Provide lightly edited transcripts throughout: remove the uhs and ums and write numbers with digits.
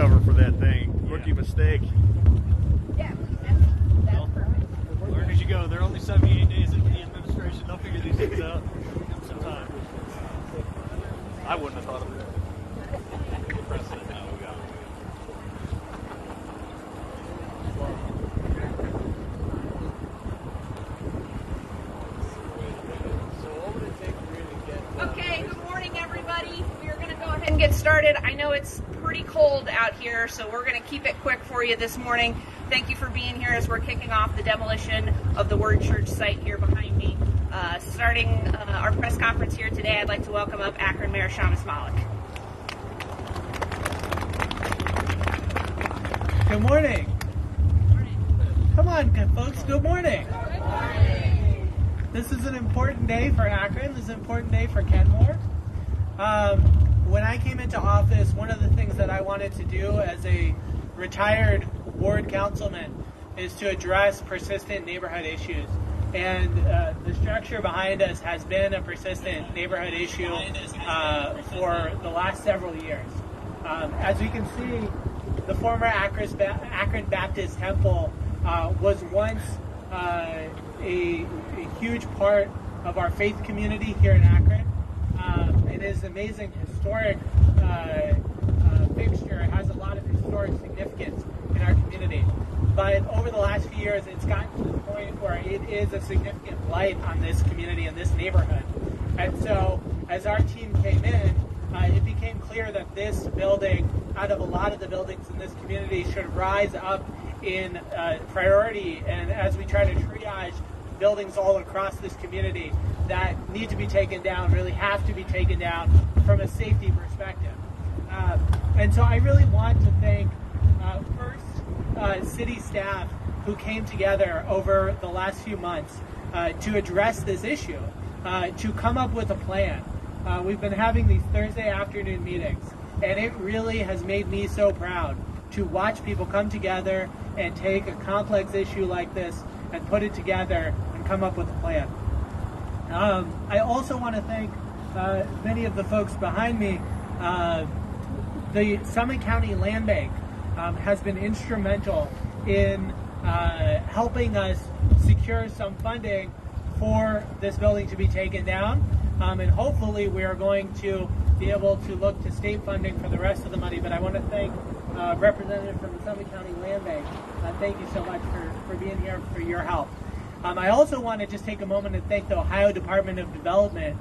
cover for that thing. Rookie mistake. Yeah, that's perfect. Learn as you go. They're only 78 days into the administration. They'll figure these things out. Give them some time. I wouldn't have thought of it. Precedent now, we got it. Okay, good morning, everybody. We're going to go ahead and get started. I know it's pretty cold out here, so we're going to keep it quick for you this morning. Thank you for being here as we're kicking off the demolition of the Word Church site here behind me. Starting our press conference here today, I'd like to welcome up Akron Mayor Shamus Malik. Good morning. Good morning. Come on, folks. Good morning. Good morning. This is an important day for Akron. This is an important day for Kenmore. When I came into office, one of the things that I wanted to do as a retired ward councilman is to address persistent neighborhood issues. And the structure behind us has been a persistent neighborhood issue for the last several years. As we can see, the former Akron Baptist Temple was once a huge part of our faith community here in Akron. It is an amazing historic fixture. It has a lot of historic significance in our community. But over the last few years, it's gotten to the point where it is a significant blight on this community and this neighborhood. And so, as our team came in, it became clear that this building, out of a lot of the buildings in this community, should rise up in priority. And as we try to triage buildings all across this community that need to be taken down, really have to be taken down from a safety perspective. And so I really want to thank first city staff who came together over the last few months to address this issue, to come up with a plan. We've been having these Thursday afternoon meetings, and it really has made me so proud to watch people come together and take a complex issue like this and put it together and come up with a plan. I also want to thank many of the folks behind me. The Summit County Land Bank has been instrumental in helping us secure some funding for this building to be taken down. And hopefully we are going to be able to look to state funding for the rest of the money. But I want to thank representative from the Summit County Land Bank. Thank you so much for being here, for your help. I also want to just take a moment and thank the Ohio Department of Development.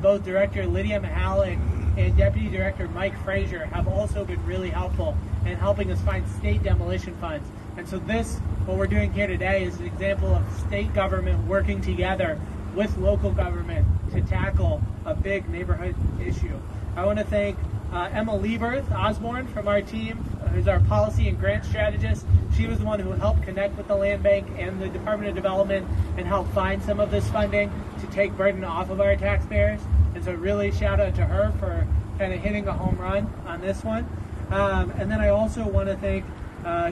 Both Director Lydia Mihalik and Deputy Director Mike Frazier have also been really helpful in helping us find state demolition funds. And so what we're doing here today is an example of state government working together with local government to tackle a big neighborhood issue. I want to thank Emma Lieberth Osborne from our team, who's our policy and grant strategist. She was the one who helped connect with the Land Bank and the Department of Development and help find some of this funding to take burden off of our taxpayers. And so really shout out to her for kind of hitting a home run on this one. And then I also want to thank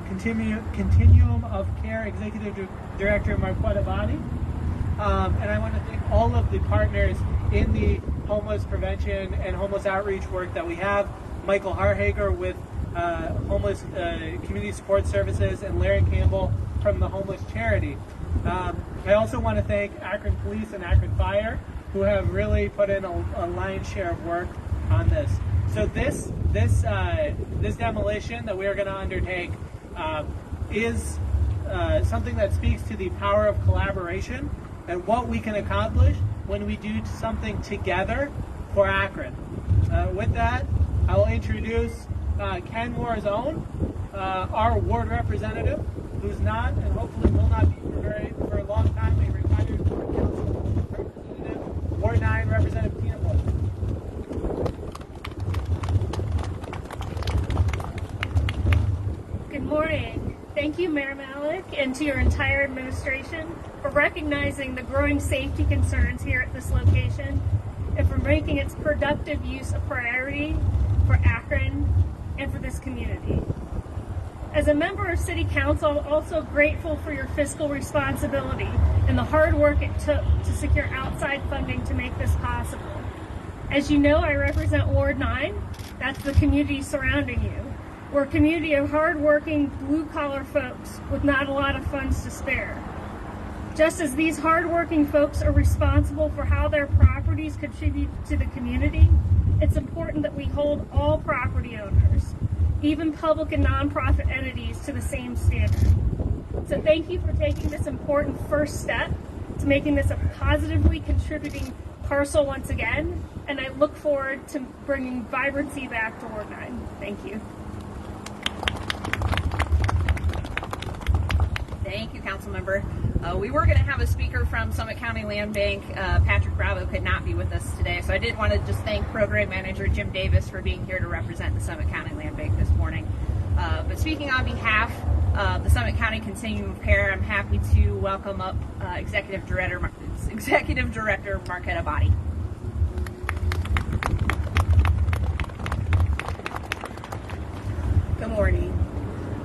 Continuum of Care Executive Director Marquetta Bani. And I want to thank all of the partners in the homeless prevention and homeless outreach work that we have. Michael Harhager with Homeless Community Support Services and Larry Campbell from the Homeless Charity. I also want to thank Akron Police and Akron Fire, who have really put in a lion's share of work on this. So this demolition that we are going to undertake is something that speaks to the power of collaboration and what we can accomplish when we do something together for Akron. With that, I will introduce Kenmore's own, our ward representative, who's not and hopefully will not be for a long time, a retired ward council representative, Ward 9 Representative Tina Bush. Good morning. Thank you, Mayor Malik, and to your entire administration for recognizing the growing safety concerns here at this location and for making its productive use a priority for Akron and for this community. As a member of City Council, I'm also grateful for your fiscal responsibility and the hard work it took to secure outside funding to make this possible. As you know, I represent Ward 9. That's the community surrounding you. We're a community of hard-working, blue-collar folks with not a lot of funds to spare. Just as these hard-working folks are responsible for how their properties contribute to the community, it's important that we hold all property owners, even public and nonprofit entities, to the same standard. So thank you for taking this important first step to making this a positively contributing parcel once again, and I look forward to bringing vibrancy back to Ward 9. Thank you. Thank you, Councilmember. We were going to have a speaker from Summit County Land Bank. Patrick Bravo could not be with us today, so I did want to just thank Program Manager Jim Davis for being here to represent the Summit County Land Bank this morning. But speaking on behalf of the Summit County Continuum of Care, I'm happy to welcome up Executive Director Marquetta Body. Good morning.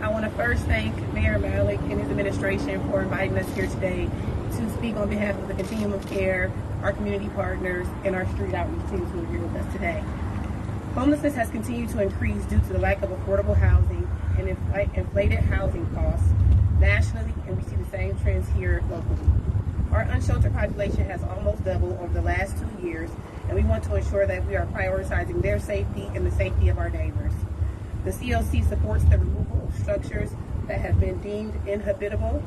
I want to first thank Mayor Malik and his administration for inviting us here today to speak on behalf of the Continuum of Care, our community partners, and our street outreach teams who are here with us today. Homelessness has continued to increase due to the lack of affordable housing and inflated housing costs nationally, and we see the same trends here locally. Our unsheltered population has almost doubled over the last 2 years, and we want to ensure that we are prioritizing their safety and the safety of our neighbors. The CLC supports the removal of structures that have been deemed inhabitable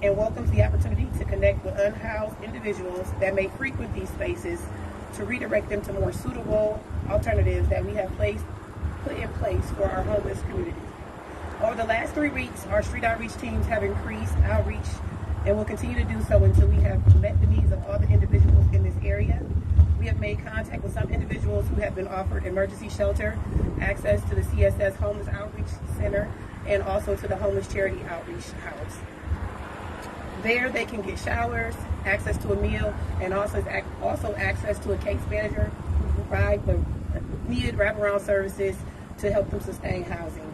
and welcomes the opportunity to connect with unhoused individuals that may frequent these spaces to redirect them to more suitable alternatives that we have put in place for our homeless community. Over the last 3 weeks, our street outreach teams have increased outreach and will continue to do so until we have met the needs of all the individuals in this area. We have made contact with some individuals who have been offered emergency shelter, access to the CSS Homeless Outreach Center, and also to the Homeless Charity Outreach House. There they can get showers, access to a meal, and also access to a case manager who provide the needed wraparound services to help them sustain housing.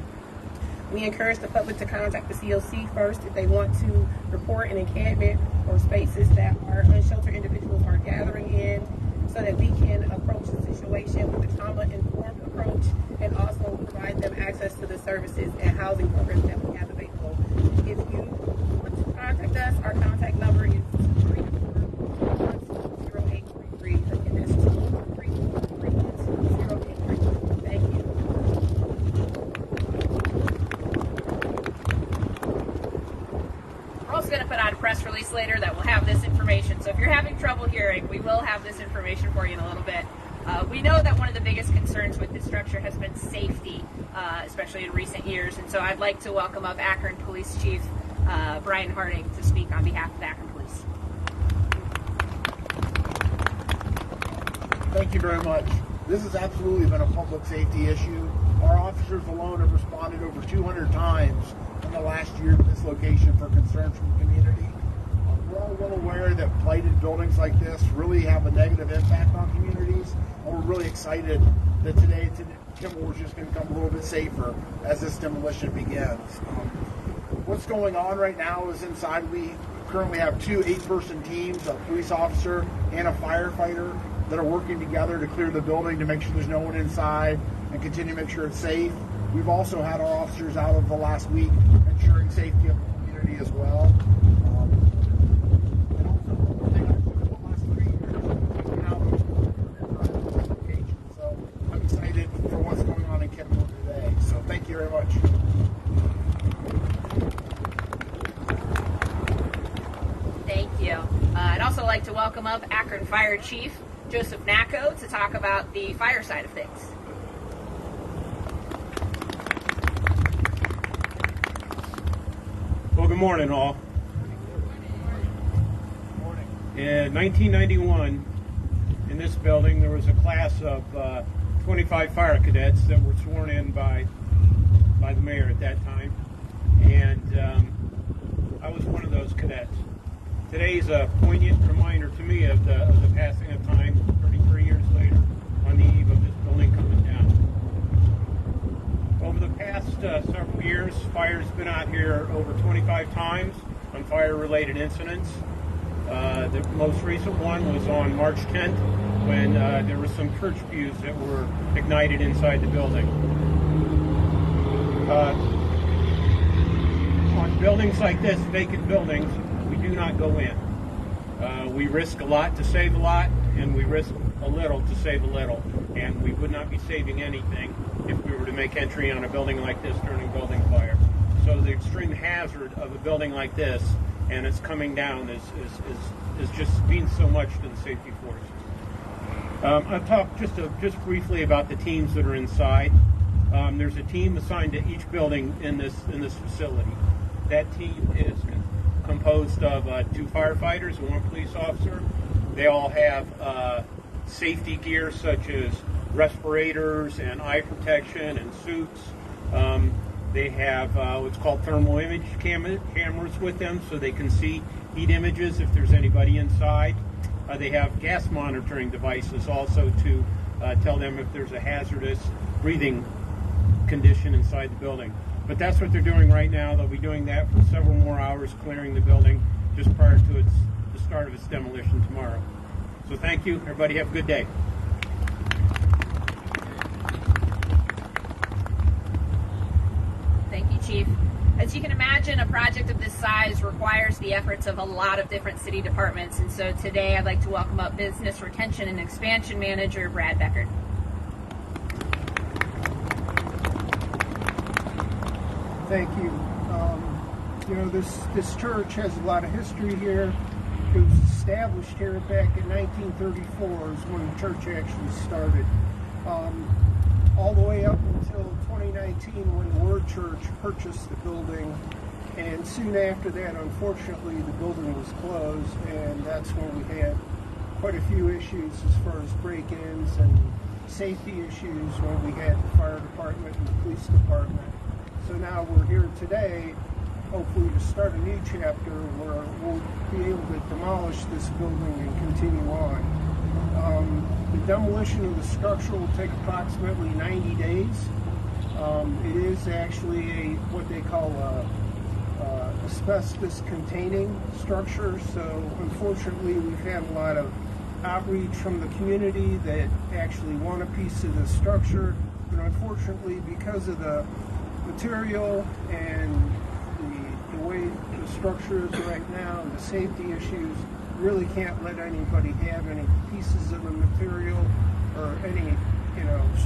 We encourage the public to contact the CLC first if they want to report an encampment or spaces that our unsheltered individuals are gathering in, so that we can approach the situation with a trauma-informed approach and also provide them access to the services and housing programs that we have available. If you want to contact us, our contact number is 304-0833. Again, that's 234-312-0833. Thank you. We're also going to put out a press release later that will have this information. So if you're having trouble hearing, we will have this information for you in a little bit. We know that one of the biggest concerns with this structure has been safety, especially in recent years. And so I'd like to welcome up Akron Police Chief Brian Harding to speak on behalf of Akron Police. Thank you very much. This has absolutely been a public safety issue. Our officers alone have responded over 200 times in the last year to this location for concerns from the community. We're all well aware that blighted buildings like this really have a negative impact on communities, and we're really excited that today Kimball is just going to become a little bit safer as this demolition begins. What's going on right now is inside we currently have 2 8-person teams, a police officer and a firefighter, that are working together to clear the building to make sure there's no one inside and continue to make sure it's safe. We've also had our officers out over the last week ensuring safety of the community as well. So I'm excited for what's going on in Kimball today. So thank you very much. Thank you. I'd also like to welcome up Akron Fire Chief Joseph Nacco to talk about the fire side of things. Well, good morning, all. In 1991, in this building, there was a class of 25 fire cadets that were sworn in by the mayor at that time, and I was one of those cadets. Today's a poignant reminder to me of the passing of time 33 years later on the eve of this building coming down. Over the past several years, fire's been out here over 25 times on fire-related incidents. The most recent one was on March 10th when there were some church pews that were ignited inside the building. buildings like this, vacant buildings, we do not go in. We risk a lot to save a lot, and we risk a little to save a little. And we would not be saving anything if we were to make entry on a building like this during a building fire. So the extreme hazard of a building like this, and it's coming down, is just means so much to the safety forces. I'll talk just briefly about the teams that are inside. There's a team assigned to each building in this facility. That team is composed of 2 firefighters and 1 police officer. They all have safety gear such as respirators and eye protection and suits. They have what's called thermal image cameras with them, so they can see heat images if there's anybody inside. They have gas monitoring devices also to tell them if there's a hazardous breathing condition inside the building. But that's what they're doing right now. They'll be doing that for several more hours, clearing the building just prior to the start of its demolition tomorrow. So thank you. Everybody have a good day. Thank you, Chief. As you can imagine, a project of this size requires the efforts of a lot of different city departments. And so today I'd like to welcome up Business Retention and Expansion Manager Brad Beckard. Thank you. This church has a lot of history here. It was established here back in 1934 is when the church actually started. All the way up until 2019 when the Word Church purchased the building. And soon after that, unfortunately, the building was closed, and that's when we had quite a few issues as far as break-ins and safety issues when we had the fire department and the police department. So now we're here today, hopefully to start a new chapter where we'll be able to demolish this building and continue on. The demolition of the structure will take approximately 90 days. It is actually what they call a asbestos-containing structure, so unfortunately we've had a lot of outreach from the community that actually want a piece of the structure, but unfortunately because of the material and the way the structure is right now and the safety issues, really can't let anybody have any pieces of the material or any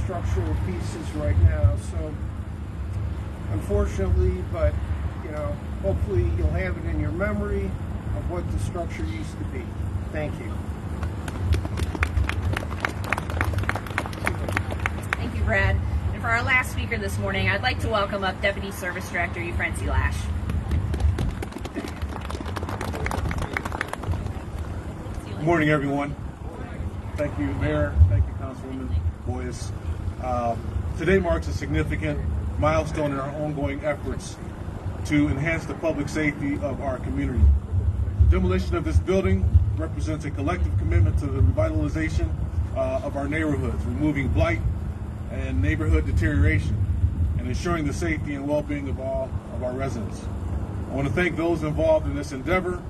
structural pieces right now. So unfortunately, but hopefully you'll have it in your memory of what the structure used to be. Thank you. Thank you, Brad. And for our last speaker this morning, I'd like to welcome up Deputy Service Director Francy Lash. Good morning, everyone. Thank you, Mayor. Thank you, Councilwoman Boyes. Today marks a significant milestone in our ongoing efforts to enhance the public safety of our community. The demolition of this building represents a collective commitment to the revitalization of our neighborhoods, removing blight and neighborhood deterioration, and ensuring the safety and well-being of all of our residents. I want to thank those involved in this endeavor.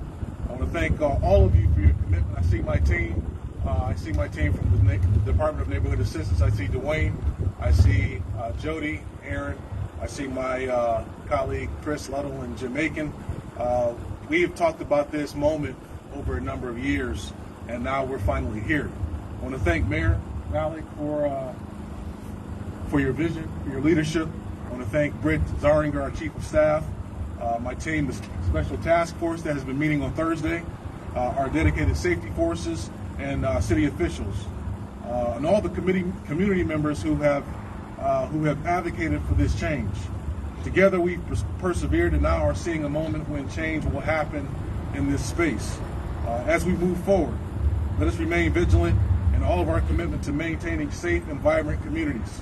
I want to thank all of you for your commitment. I see my team. I see my team from the Department of Neighborhood Assistance. I see Dwayne. I see Jody, Aaron. I see my colleague Chris Luddle and Jim Aiken. We have talked about this moment over a number of years, and now we're finally here. I want to thank Mayor Malik for your vision, for your leadership. I want to thank Britt Zaringer, our Chief of Staff, my team, the Special Task Force that has been meeting on Thursday, our dedicated safety forces, and city officials, and all the community members who have advocated for this change. Together we've persevered and now are seeing a moment when change will happen in this space. As we move forward, let us remain vigilant in all of our commitment to maintaining safe and vibrant communities.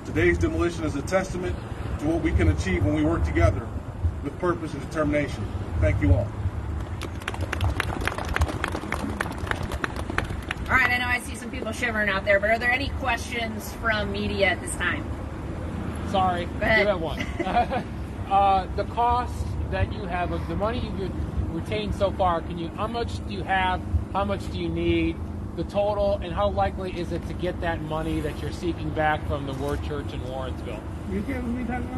Today's demolition is a testament to what we can achieve when we work together with purpose and determination. Thank you all. All right, I know I see some people shivering out there, but are there any questions from media at this time? Sorry, Go ahead. you have one. The cost that you have of the money you've retained so far, how much do you have, how much do you need, the total, and how likely is it to get that money that you're seeking back from the Word Church in Warrensville? You hear me talking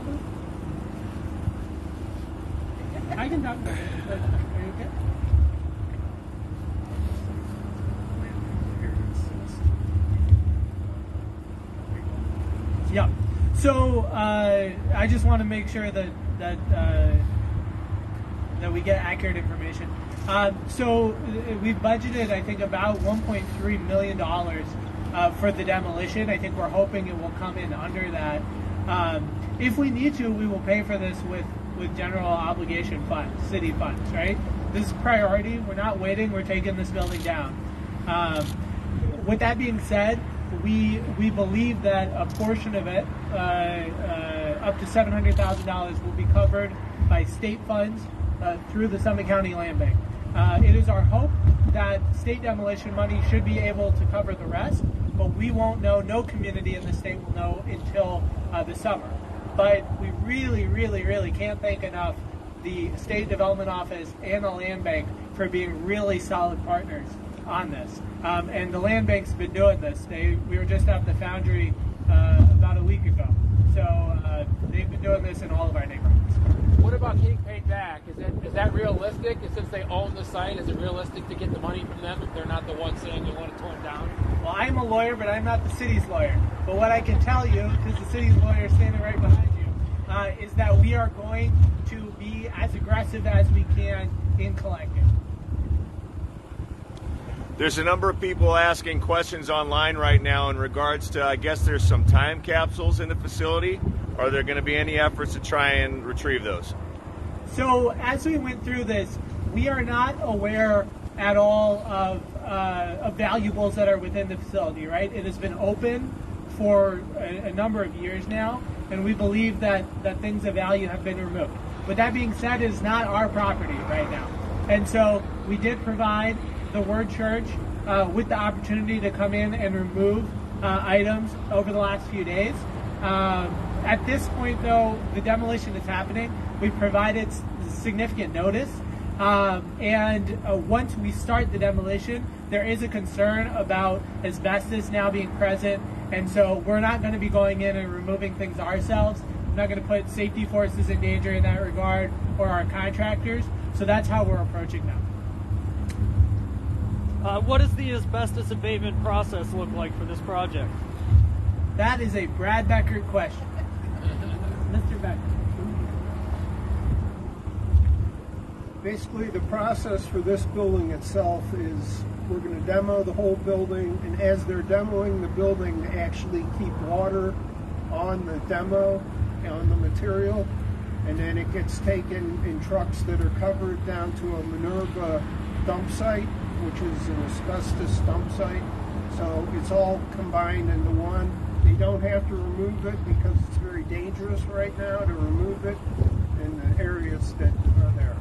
about can talk. Okay. Yeah. So I just want to make sure that we get accurate information. So we've budgeted, I think, about $1.3 million for the demolition. I think we're hoping it will come in under that. If we need to, we will pay for this with general obligation funds, city funds, right? This is priority. We're not waiting. We're taking this building down. With that being said, we believe that a portion of it, up to $700,000, will be covered by state funds through the Summit County Land Bank. It is our hope that state demolition money should be able to cover the rest, but we won't know, no community in the state will know until the summer. But we really, really, really can't thank enough the State Development Office and the Land Bank for being really solid partners on this. And the Land Bank's been doing this. We were just at the Foundry about a week ago. So they've been doing this in all of our neighborhoods. What about getting paid back? Is that realistic? Since they own the site, is it realistic to get the money from them if they're not the ones saying they want it torn down? Well, I'm a lawyer, but I'm not the city's lawyer. But what I can tell you, because the city's lawyer is standing right behind you, is that we are going to be as aggressive as we can in collecting. There's a number of people asking questions online right now in regards to, I guess there's some time capsules in the facility. Are there going to be any efforts to try and retrieve those? So as we went through this, we are not aware at all of valuables that are within the facility, right? It has been open for a number of years now, and we believe that things of value have been removed. With that being said, it is not our property right now. And so we did provide the Word Church with the opportunity to come in and remove items over the last few days. At this point, though, the demolition is happening. We've provided significant notice. And once we start the demolition, there is a concern about asbestos now being present. And so we're not going to be going in and removing things ourselves. We're not going to put safety forces in danger in that regard or our contractors. So that's how we're approaching them. What does the asbestos abatement process look like for this project? That is a Brad Beckard question. Mr. Beckard. Basically, the process for this building itself is we're going to demo the whole building, and as they're demoing the building, they actually keep water on the demo, on the material, and then it gets taken in trucks that are covered down to a Minerva dump site, which is an asbestos dump site. So it's all combined into one. They don't have to remove it because it's very dangerous right now to remove it in the areas that are there.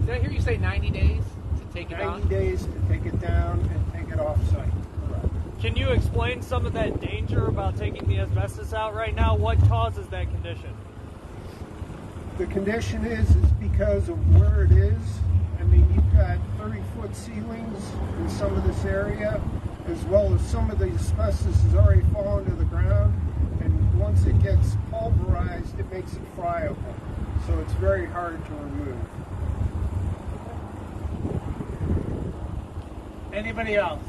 Did I hear you say 90 days to take it 90 down? days to take it down and take it off site. Can you explain some of that danger about taking the asbestos out right now? What causes that condition? The condition is because of where it is. I mean, you've got 30-foot ceilings in some of this area, as well as some of the asbestos has already fallen to the ground, and once it gets pulverized, it makes it friable. So it's very hard to remove. Anybody else?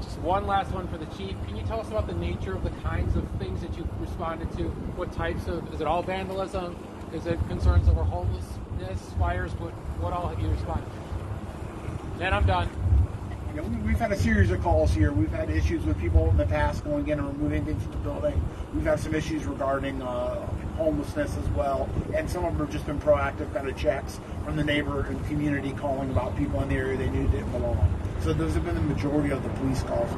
Just one last one for the chief. Can you tell us about the nature of the kinds of things that you've responded to? What types of, is it all vandalism? Is it concerns over homelessness, fires? What all have you responded to? Then I'm done. You know, we've had a series of calls here. We've had issues with people in the past going in and removing things from the building. We've had some issues regarding homelessness as well. And some of them have just been proactive kind of checks from the neighbor and community calling about people in the area they knew didn't belong. So those have been the majority of the police calls.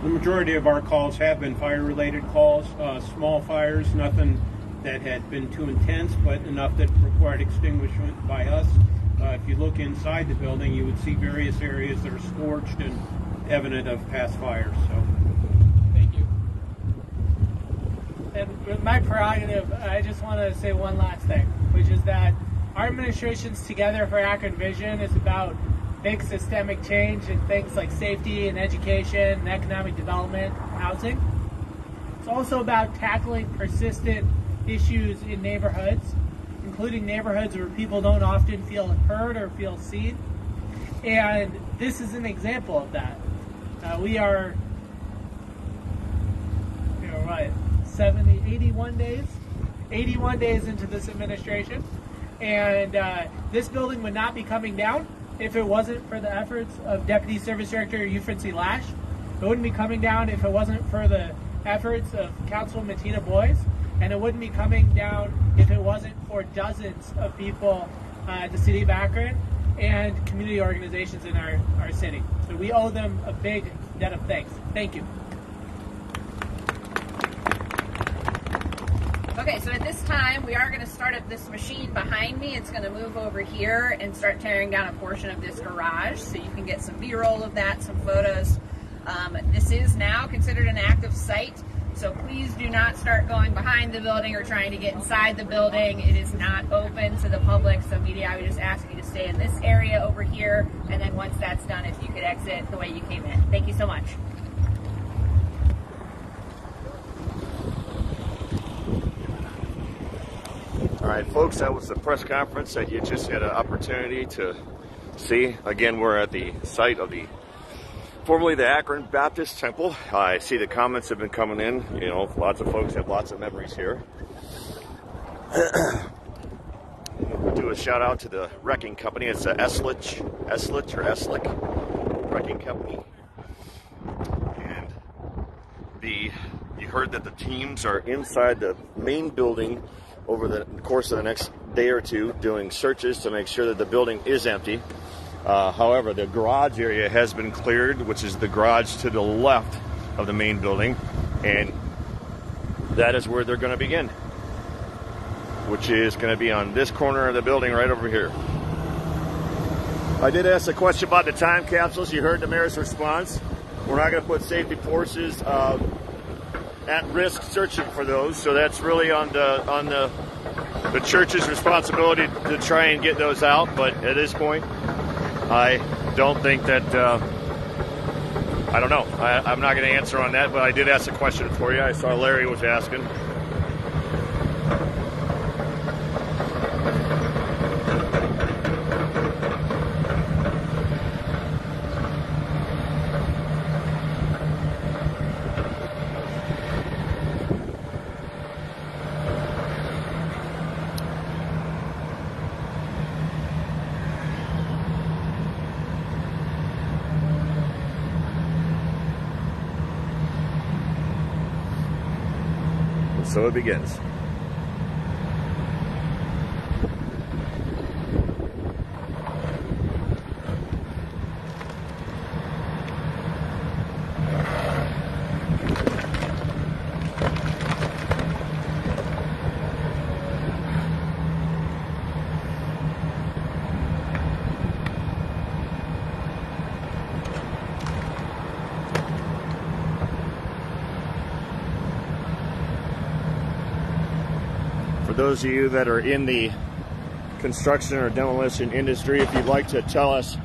The majority of our calls have been fire-related calls, small fires, nothing that had been too intense, but enough that required extinguishment by us. If you look inside the building, you would see various areas that are scorched and evident of past fires. So, thank you. And with my prerogative, I just want to say one last thing, which is that our administration's Together for Akron Vision is about big systemic change in things like safety and education and economic development, housing. It's also about tackling persistent issues in neighborhoods, including neighborhoods where people don't often feel heard or feel seen. And this is an example of that. We are, 81 days into this administration, and this building would not be coming down if it wasn't for the efforts of Deputy Service Director Francy Lash. It wouldn't be coming down if it wasn't for the efforts of Councilwoman Tina Boyes, and it wouldn't be coming down if it wasn't for dozens of people at the city of Akron and community organizations in our city. So we owe them a big debt of thanks. Thank you. Okay, so at this time, we are going to start up this machine behind me. It's going to move over here and start tearing down a portion of this garage, so you can get some B-roll of that, some photos. This is now considered an active site, so please do not start going behind the building or trying to get inside the building. It is not open to the public, so media, I would just ask you to stay in this area over here, and then once that's done, if you could exit the way you came in. Thank you so much. All right, folks, that was the press conference that you just had an opportunity to see. Again, we're at the site of the formerly the Akron Baptist Temple. I see the comments have been coming in. You know, lots of folks have lots of memories here. We'll do a shout out to the wrecking company. It's the Eslich Wrecking Company. And you heard that the teams are inside the main building over the course of the next day or two doing searches to make sure that the building is empty. However, the garage area has been cleared, which is the garage to the left of the main building, and that is where they're going to begin, which is going to be on this corner of the building right over here. I did ask a question about the time capsules. You heard the mayor's response. We're not going to put safety forces at risk searching for those, so that's really on the church's responsibility to try and get those out. But at this point, I don't think that I don't know. I'm not going to answer on that, but I did ask a question for you. I saw Larry was asking. So it begins. For those of you that are in the construction or demolition industry, if you'd like to tell us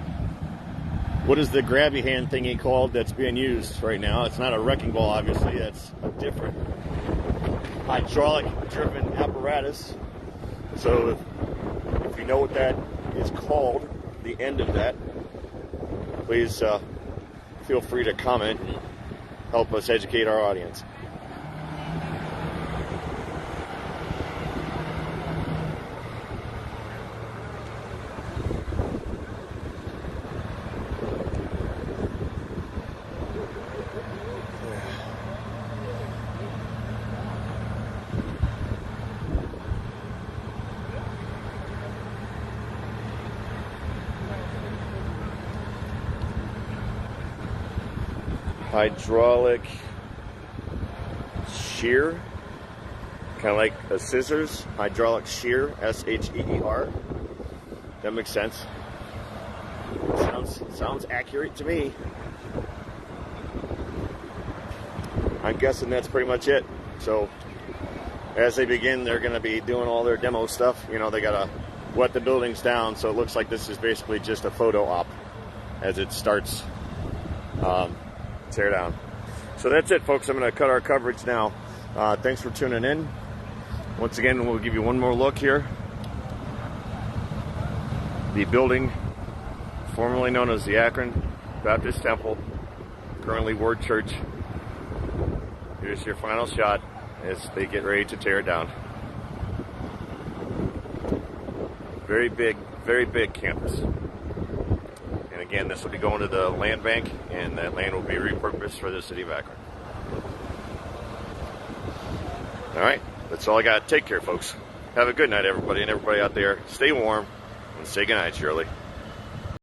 what is the grabby hand thingy called that's being used right now. It's not a wrecking ball, obviously. That's a different hydraulic driven apparatus. So if you know what that is called, the end of that, please feel free to comment and help us educate our audience. Hydraulic shear, kind of like a scissors. Hydraulic shear, S-H-E-E-R. That makes sense. Sounds accurate to me. I'm guessing that's pretty much it. So as they begin, they're going to be doing all their demo stuff. You know, they got to wet the buildings down, so it looks like this is basically just a photo op as it starts tear down. So that's it, folks. I'm going to cut our coverage now. Thanks for tuning in. Once again, we'll give you one more look here. The building formerly known as the Akron Baptist Temple, currently Word Church. Here's your final shot as they get ready to tear it down. Very big campus. And again, this will be going to the land bank, and that land will be repurposed for the city of Akron. All right, that's all I got. Take care, folks. Have a good night, everybody, and everybody out there. Stay warm and say good night, Shirley.